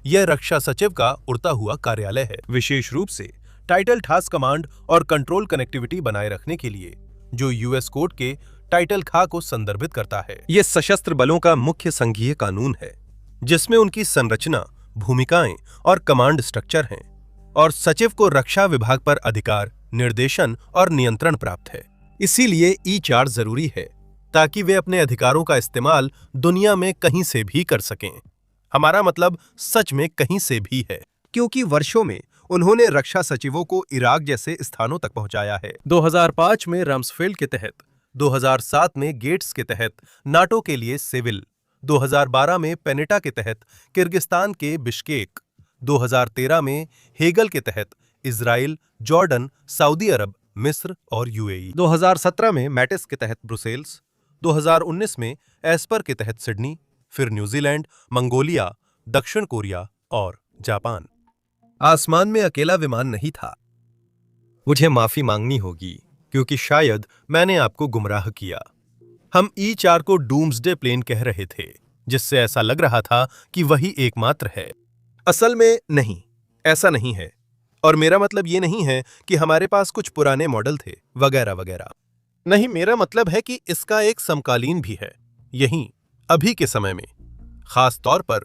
यह रक्षा सचिव का उड़ता हुआ कार्यालय है, विशेष रूप से टाइटल टास्क कमांड और कंट्रोल कनेक्टिविटी बनाए रखने के लिए, जो यूएस कोड के टाइटल खा को संदर्भित करता है। यह सशस्त्र बलों का मुख्य संघीय कानून है, जिसमें उनकी संरचना, भूमिकाएं और कमांड स्ट्रक्चर हैं, और सचिव को रक्षा विभाग पर अधिकार, निर्देशन और नियंत्रण प्राप्त है। इसीलिए ई4 जरूरी है, ताकि वे अपने अधिकारों का इस्तेमाल दुनिया में कहीं से भी कर सकें। हमारा मतलब सच में कहीं से भी है, क्योंकि वर्षों में उन्होंने रक्षा सचिवों को इराक जैसे स्थानों तक पहुंचाया है। 2005 में रम्सफेल्ड के तहत, 2007 में गेट्स के तहत नाटो के लिए सिविल, 2012 में पेनेटा के तहत किर्गिस्तान के बिश्केक, 2013 में हेगल के तहत इजराइल, जॉर्डन, सऊदी अरब, मिस्र और यूएई, 2017 में मैटिस के तहत ब्रुसेल्स, 2019 में एस्पर के तहत सिडनी, फिर न्यूजीलैंड, मंगोलिया, दक्षिण कोरिया और जापान। आसमान में अकेला विमान नहीं था। मुझे माफी मांगनी होगी, क्योंकि शायद मैंने आपको गुमराह किया। हम E4 को डूम्सडे प्लेन कह रहे थे, जिससे ऐसा लग रहा था कि वही एकमात्र है। असल में नहीं, ऐसा नहीं है। और मेरा मतलब ये नहीं है कि हमारे पास कुछ पुराने मॉडल थे वगैरह वगैरह। नहीं, मेरा मतलब है कि इसका एक समकालीन भी है, यही अभी के समय में। खास तौर पर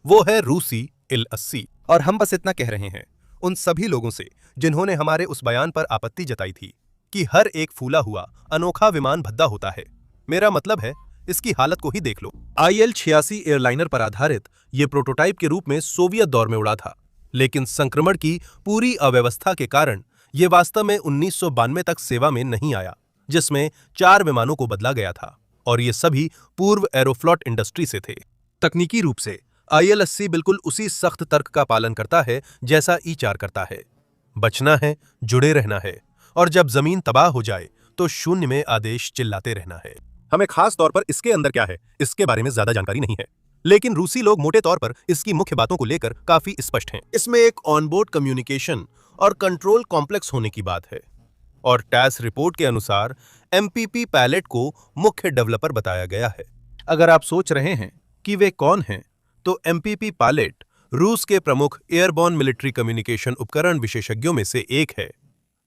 वो है रूसी Il-80। और हम बस इतना कह रहे हैं उन सभी लोगों से जिन्होंने हमारे उस बयान पर आपत्ति जताई थी कि हर एक फूला हुआ अनोखा विमान भद्दा होता है। मेरा मतलब है, इसकी हालत को ही देख लो। IL-86 एयरलाइनर पर आधारित ये प्रोटोटाइप के रूप में सोवियत दौर में उड़ा था, लेकिन संक्रमण की पूरी अव्यवस्था के कारण ये वास्तव में 1992 तक सेवा में नहीं आया, जिसमें 4 विमानों को बदला गया था और ये सभी पूर्व एरोफ्लॉट इंडस्ट्री से थे। तकनीकी रूप से IL-80 बिल्कुल उसी सख्त तर्क का पालन करता है जैसा E4 करता है। बचना है, जुड़े रहना है, और जब जमीन तबाह हो जाए तो शून्य में आदेश चिल्लाते रहना है। हमें खास तौर पर इसके अंदर क्या है इसके बारे में ज्यादा जानकारी नहीं है, लेकिन रूसी लोग मोटे तौर पर इसकी मुख्य बातों को लेकर काफी स्पष्ट हैं। इसमें एक ऑनबोर्ड कम्युनिकेशन और कंट्रोल कॉम्प्लेक्स होने की बात है, और टैस रिपोर्ट के अनुसार MPP पायलट को मुख्य डेवलपर बताया गया है। अगर आप सोच रहे हैं कि वे कौन हैं, तो MPP पायलट रूस के प्रमुख एयरबॉर्न मिलिट्री कम्युनिकेशन उपकरण विशेषज्ञों में से एक है,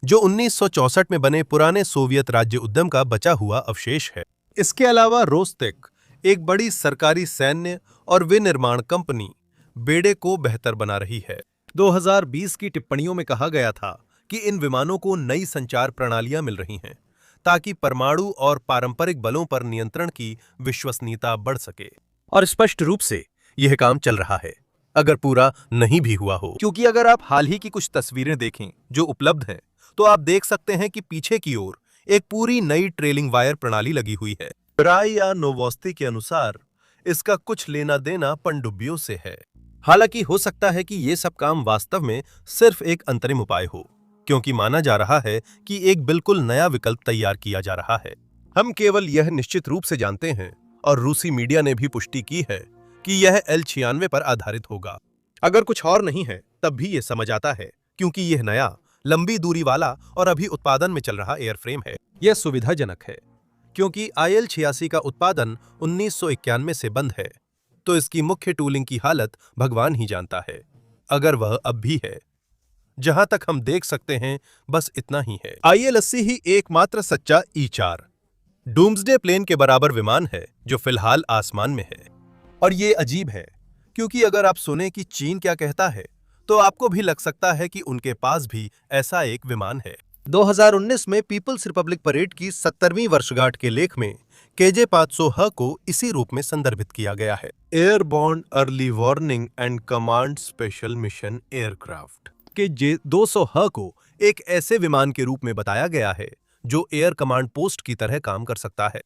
जो 1964 में बने पुराने सोवियत राज्य उद्यम का बचा हुआ अवशेष है। इसके अलावा रोस्टेक, एक बड़ी सरकारी सैन्य और विनिर्माण कंपनी, बेड़े को बेहतर बना रही है। 2020 की टिप्पणियों में कहा गया था कि इन विमानों को नई संचार प्रणालियां मिल रही हैं ताकि परमाणु और पारंपरिक बलों पर नियंत्रण की विश्वसनीयता बढ़ सके। और स्पष्ट रूप से यह काम चल रहा है, अगर पूरा नहीं भी हुआ हो, क्योंकि अगर आप हाल ही की कुछ तस्वीरें देखें जो उपलब्ध हैं, तो आप देख सकते हैं कि पीछे की ओर एक पूरी नई ट्रेलिंग वायर प्रणाली लगी हुई है। राय या नोवोस्ती के अनुसार इसका कुछ लेना देना पनडुब्बियों से है। हालांकि हो सकता है कि ये सब काम वास्तव में सिर्फ एक अंतरिम उपाय हो, क्योंकि माना जा रहा है कि एक बिल्कुल नया विकल्प तैयार किया जा रहा है। हम केवल यह निश्चित रूप से जानते हैं, और रूसी मीडिया ने भी पुष्टि की है, कि यह Il-96 पर आधारित होगा। अगर कुछ और नहीं है तब भी ये समझ आता है, क्योंकि यह नया, लंबी दूरी वाला और अभी उत्पादन में चल रहा एयरफ्रेम है। यह सुविधाजनक है, क्योंकि IL-86 का उत्पादन 1991 से बंद है, तो इसकी मुख्य टूलिंग की हालत भगवान ही जानता है, अगर वह अब भी है। जहां तक हम देख सकते हैं, बस इतना ही है। IL-80 ही एकमात्र सच्चा E4 डूम्सडे प्लेन के बराबर विमान है जो फिलहाल आसमान में है। और ये अजीब है, क्योंकि अगर आप सुने कि चीन क्या कहता है, तो आपको भी लग सकता है कि उनके पास भी ऐसा एक विमान है। 2019 में पीपल्स रिपब्लिक परेड की 70वीं वर्षगांठ के लेख में KJ-500H को इसी रूप में संदर्भित किया गया है। Airborne early warning and command special mission aircraft KJ-200H को एक ऐसे विमान के रूप में बताया गया है जो एयर कमांड पोस्ट की तरह काम कर सकता है।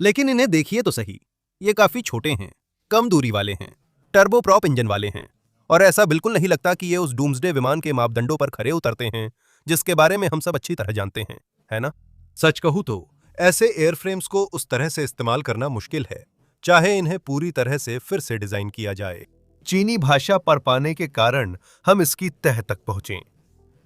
लेकिन इन्हें देखिए तो सही, ये काफी छोटे हैं, कम दूरी वाले हैं, टर्बो प्रॉप इंजन वाले हैं, और ऐसा बिल्कुल नहीं लगता कि ये उस डूम्सडे विमान के मापदंडों पर खरे उतरते हैं जिसके बारे में हम सब अच्छी तरह जानते हैं, है ना? सच कहूं तो ऐसे एयरफ्रेम्स को उस तरह से इस्तेमाल करना मुश्किल है, चाहे इन्हें पूरी तरह से फिर से डिजाइन किया जाए। चीनी भाषा पढ़ पाने के कारण हम इसकी तह तक पहुंचे।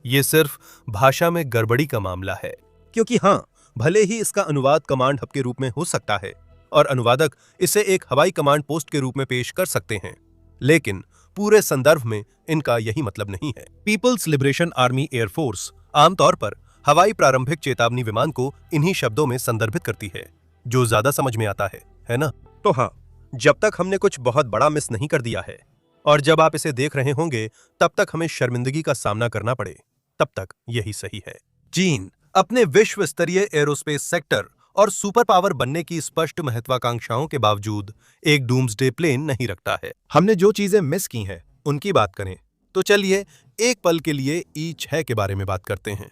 ये सिर्फ भाषा में गड़बड़ी का मामला है, क्योंकि हाँ, भले ही इसका अनुवाद कमांड हब के रूप में हो सकता है और अनुवादक इसे एक हवाई कमांड पोस्ट के रूप में पेश कर सकते हैं, लेकिन पूरे संदर्भ में इनका यही मतलब नहीं है। पीपल्स लिबरेशन आर्मी एयरफोर्स आमतौर पर हवाई प्रारंभिक चेतावनी विमान को इन्हीं शब्दों में संदर्भित करती है, जो ज्यादा समझ में आता है ना? तो हाँ, जब तक हमने कुछ बहुत बड़ा मिस नहीं कर दिया है, और जब आप इसे देख रहे होंगे तब तक हमें शर्मिंदगी का सामना करना पड़े, तब तक यही सही है। चीन अपने विश्व स्तरीय एरोस्पेस सेक्टर और सुपर पावर बनने की स्पष्ट महत्वाकांक्षाओं के बावजूद एक डूम्सडे प्लेन नहीं रखता है। हमने जो चीजें मिस की हैं उनकी बात करें तो चलिए एक पल के लिए E6 के बारे में बात करते हैं।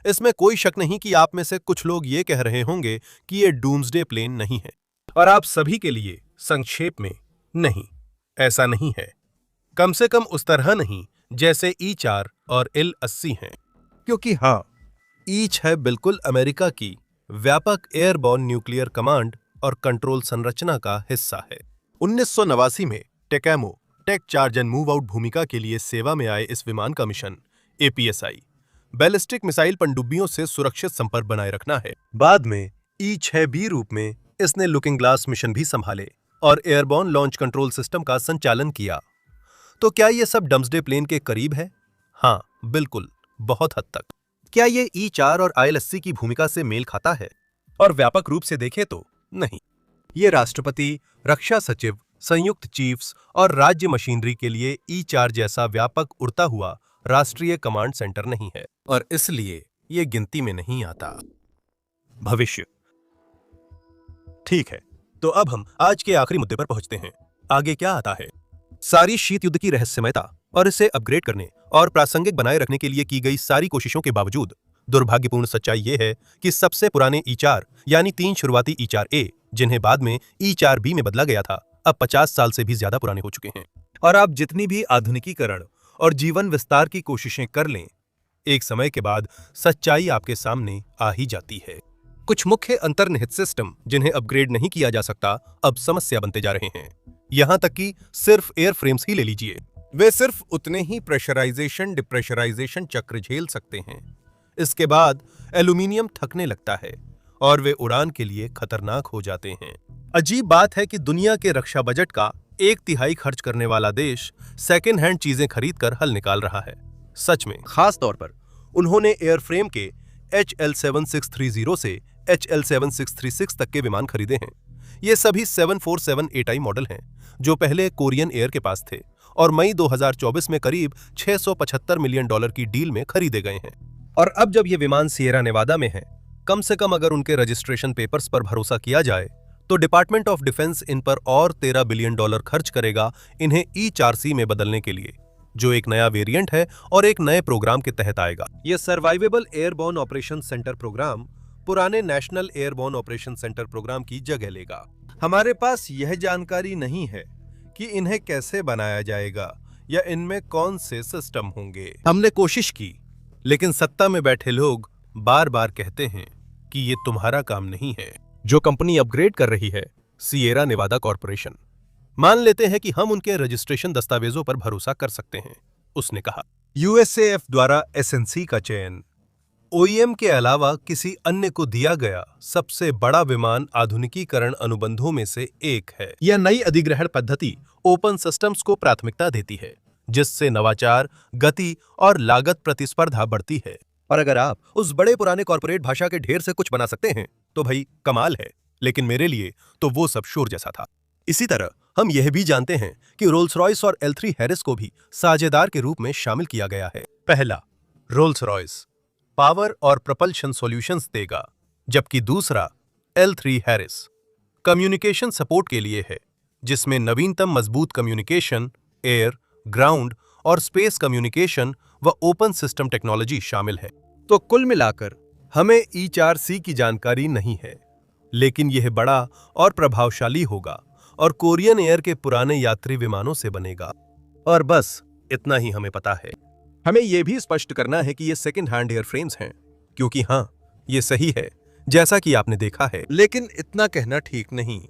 इसमें कोई शक नहीं कि आप में से कुछ लोग ये कह रहे होंगे कि ये डूम्सडे प्लेन नहीं है, और आप सभी के लिए संक्षेप में, नहीं, ऐसा नहीं है। कम से कम उस तरह नहीं जैसे E4 और Il-80 हैं, क्योंकि हाँ, E6 बिल्कुल अमेरिका की व्यापक एयरबॉर्न न्यूक्लियर कमांड और कंट्रोल संरचना का हिस्सा है। 1989 में TACAMO take charge and move out भूमिका के लिए सेवा में आए इस विमान का मिशन APSI बैलिस्टिक मिसाइल पनडुब्बियों से सुरक्षित संपर्क बनाए रखना है। बाद में E-6B रूप में इसने लुकिंग ग्लास मिशन भी संभाले और एयरबॉर्न लॉन्च कंट्रोल सिस्टम का संचालन किया। तो क्या ये सब डम्सडे प्लेन के करीब है? हाँ, बिल्कुल, बहुत हद तक। क्या ये E-4 और IL-80 की भूमिका से मेल खाता है? और व्यापक रूप से देखें तो नहीं। ये राष्ट्रपति, रक्षा सचिव, संयुक्त चीफ्स और राज्य मशीनरी के लिए E-4 जैसा व्यापक उड़ता हुआ राष्ट्रीय कमांड सेंटर नहीं है और इसलिए ये गिनती में नहीं आता। भविष्य। ठीक है, तो अब हम आज के आखिरी मुद्दे पर पहुंचते हैं। आगे क्या आता है? सारी शीत युद्ध की रहस्यमयता और इसे अपग्रेड करने और प्रासंगिक बनाए रखने के लिए की गई सारी कोशिशों के बावजूद दुर्भाग्यपूर्ण सच्चाई यह है कि सबसे पुराने E-4 यानी 3 शुरुआती E-4A, जिन्हें बाद में E-4B में बदला गया था, अब 50 साल से भी ज्यादा पुराने हो चुके हैं। और आप जितनी भी आधुनिकीकरण और जीवन विस्तार की कोशिशें कर लें, एक समय के बाद सच्चाई आपके सामने आ ही जाती है। कुछ मुख्य अंतर्निहित सिस्टम जिन्हें अपग्रेड नहीं किया जा सकता, अब समस्या बनते जा रहे हैं। यहां तक कि सिर्फ एयर फ्रेम्स ही ले लीजिए, वे सिर्फ उतने ही प्रेशराइजेशन डिप्रेशराइजेशन चक्र झेल सकते हैं। इसके बाद एल्यूमीनियम थकने लगता है और वे उड़ान के लिए खतरनाक हो जाते हैं। अजीब बात है कि दुनिया के रक्षा बजट का 1/3 खर्च करने वाला देश सेकेंड हैंड चीजें खरीदकर हल निकाल रहा है। सच में, खास तौर पर उन्होंने एयरफ्रेम के HL7630 से HL7636 तक के विमान खरीदे हैं। ये सभी 747 मॉडल हैं, जो पहले कोरियन एयर के पास थे और मई 2024 में करीब $675 मिलियन की डील में खरीदे गए हैं। और अब जब ये विमान सिएरा नेवादा में हैं, कम से कम अगर उनके रजिस्ट्रेशन पेपर्स पर भरोसा किया जाए, तो डिपार्टमेंट ऑफ डिफेंस इन पर और $13 बिलियन खर्च करेगा इन्हें E-4C में बदलने के लिए, जो एक नया वेरिएंट है और एक नए प्रोग्राम के तहत आएगा। यह survivable airborne operation centre programme पुराने national airborne operation centre programme की जगह लेगा। हमारे पास यह जानकारी नहीं है कि इन्हें कैसे बनाया जाएगा या इनमें कौन से सिस्टम होंगे। हमने कोशिश की, लेकिन सत्ता में बैठे लोग बार बार कहते हैं कि ये तुम्हारा काम नहीं है। जो कंपनी अपग्रेड कर रही है, सिएरा नेवादा कॉर्पोरेशन, मान लेते हैं कि हम उनके रजिस्ट्रेशन दस्तावेजों पर भरोसा कर सकते हैं, उसने कहा। USAF द्वारा SNC का चयन OEM के अलावा किसी अन्य को दिया गया सबसे बड़ा विमान आधुनिकीकरण अनुबंधों में से एक है। यह नई अधिग्रहण पद्धति ओपन सिस्टम्स को प्राथमिकता देती है, जिससे नवाचार, गति और लागत प्रतिस्पर्धा बढ़ती है। और अगर आप उस बड़े पुराने कॉर्पोरेट भाषा के ढेर से कुछ बना सकते हैं, तो भाई कमाल है, लेकिन मेरे लिए तो वो सब शोर जैसा था। इसी तरह हम यह भी जानते हैं कि रोल्स रॉयस और L3 हैरिस को भी साझेदार के रूप में शामिल किया गया है। पहला, रोल्स रॉयस पावर और प्रपल्शन सॉल्यूशंस देगा, जबकि दूसरा L3 हैरिस कम्युनिकेशन सपोर्ट के लिए है, जिसमें नवीनतम मजबूत कम्युनिकेशन, एयर, ग्राउंड और स्पेस कम्युनिकेशन व ओपन सिस्टम टेक्नोलॉजी शामिल है। तो कुल मिलाकर हमें E-4C की जानकारी नहीं है, लेकिन यह बड़ा और प्रभावशाली होगा और कोरियन एयर के पुराने यात्री विमानों से बनेगा। और बस इतना ही हमें पता है। हमें यह भी स्पष्ट करना है कि ये सेकेंड हैंड एयरफ्रेम्स हैं, क्योंकि हाँ, ये सही है जैसा कि आपने देखा है, लेकिन इतना कहना ठीक नहीं,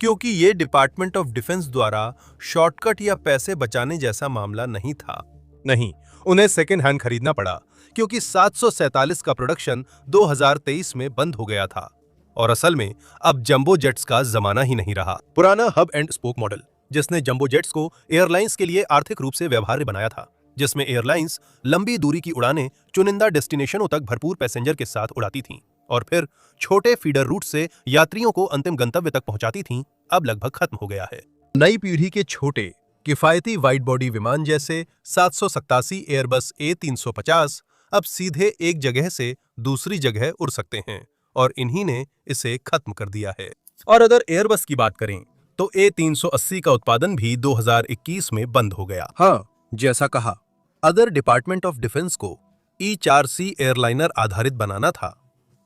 क्योंकि ये डिपार्टमेंट ऑफ डिफेंस द्वारा शॉर्टकट या पैसे बचाने जैसा मामला नहीं था। नहीं, उन्हें सेकेंड हैंड खरीदना पड़ा, क्योंकि 747 का प्रोडक्शन 2023 में बंद हो गया था और असल में अब जंबो जेट्स का जमाना ही नहीं रहा। पुराना हब एंड स्पोक मॉडल, जिसने जंबो जेट्स को एयरलाइंस के लिए आर्थिक रूप से व्यवहार्य बनाया था, जिसमें एयरलाइंस लंबी दूरी की उड़ानें चुनिंदा डेस्टिनेशनों तक भरपूर पैसेंजर के साथ उड़ाती थीं और फिर छोटे फीडर रूट से यात्रियों को अंतिम गंतव्य तक पहुंचाती थीं, अब लगभग खत्म हो गया है। नई पीढ़ी के छोटे किफायती वाइड बॉडी विमान जैसे 787 एयरबस A350 अब सीधे एक जगह से दूसरी जगह उड़ सकते हैं और इन्हीं ने इसे खत्म कर दिया है। और अगर एयरबस की बात करें तो A380 का उत्पादन भी 2021 में बंद हो गया। हाँ, जैसा कहा, अगर डिपार्टमेंट ऑफ डिफेंस को E-4C एयरलाइनर आधारित बनाना था,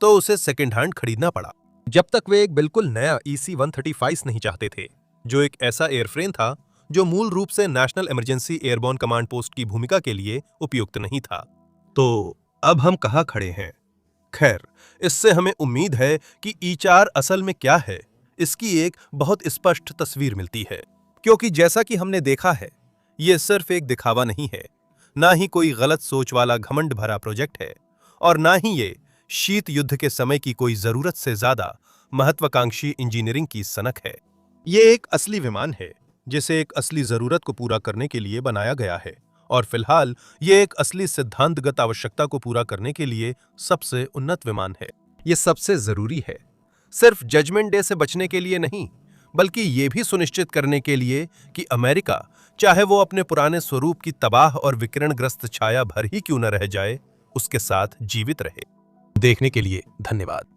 तो उसे सेकेंड हैंड खरीदना पड़ा, जब तक वे एक बिल्कुल नया EC-135 नहीं चाहते थे, जो एक ऐसा एयरफ्रेम था जो मूल रूप से national emergency airborne command post की भूमिका के लिए उपयुक्त नहीं था। तो अब हम कहाँ खड़े हैं? खैर, इससे हमें उम्मीद है कि E-4 असल में क्या है, इसकी एक बहुत स्पष्ट तस्वीर मिलती है, क्योंकि जैसा कि हमने देखा है, ये सिर्फ एक दिखावा नहीं है, ना ही कोई गलत सोच वाला घमंड भरा प्रोजेक्ट है, और ना ही ये शीत युद्ध के समय की कोई जरूरत से ज्यादा महत्वाकांक्षी इंजीनियरिंग की सनक है। ये एक असली विमान है जिसे एक असली जरूरत को पूरा करने के लिए बनाया गया है, और फिलहाल ये एक असली सिद्धांतगत आवश्यकता को पूरा करने के लिए सबसे उन्नत विमान है। ये सबसे जरूरी है, सिर्फ जजमेंट डे से बचने के लिए नहीं, बल्कि ये भी सुनिश्चित करने के लिए कि अमेरिका, चाहे वो अपने पुराने स्वरूप की तबाह और विकिरणग्रस्त छाया भर ही क्यों न रह जाए, उसके साथ जीवित रहे। देखने के लिए धन्यवाद।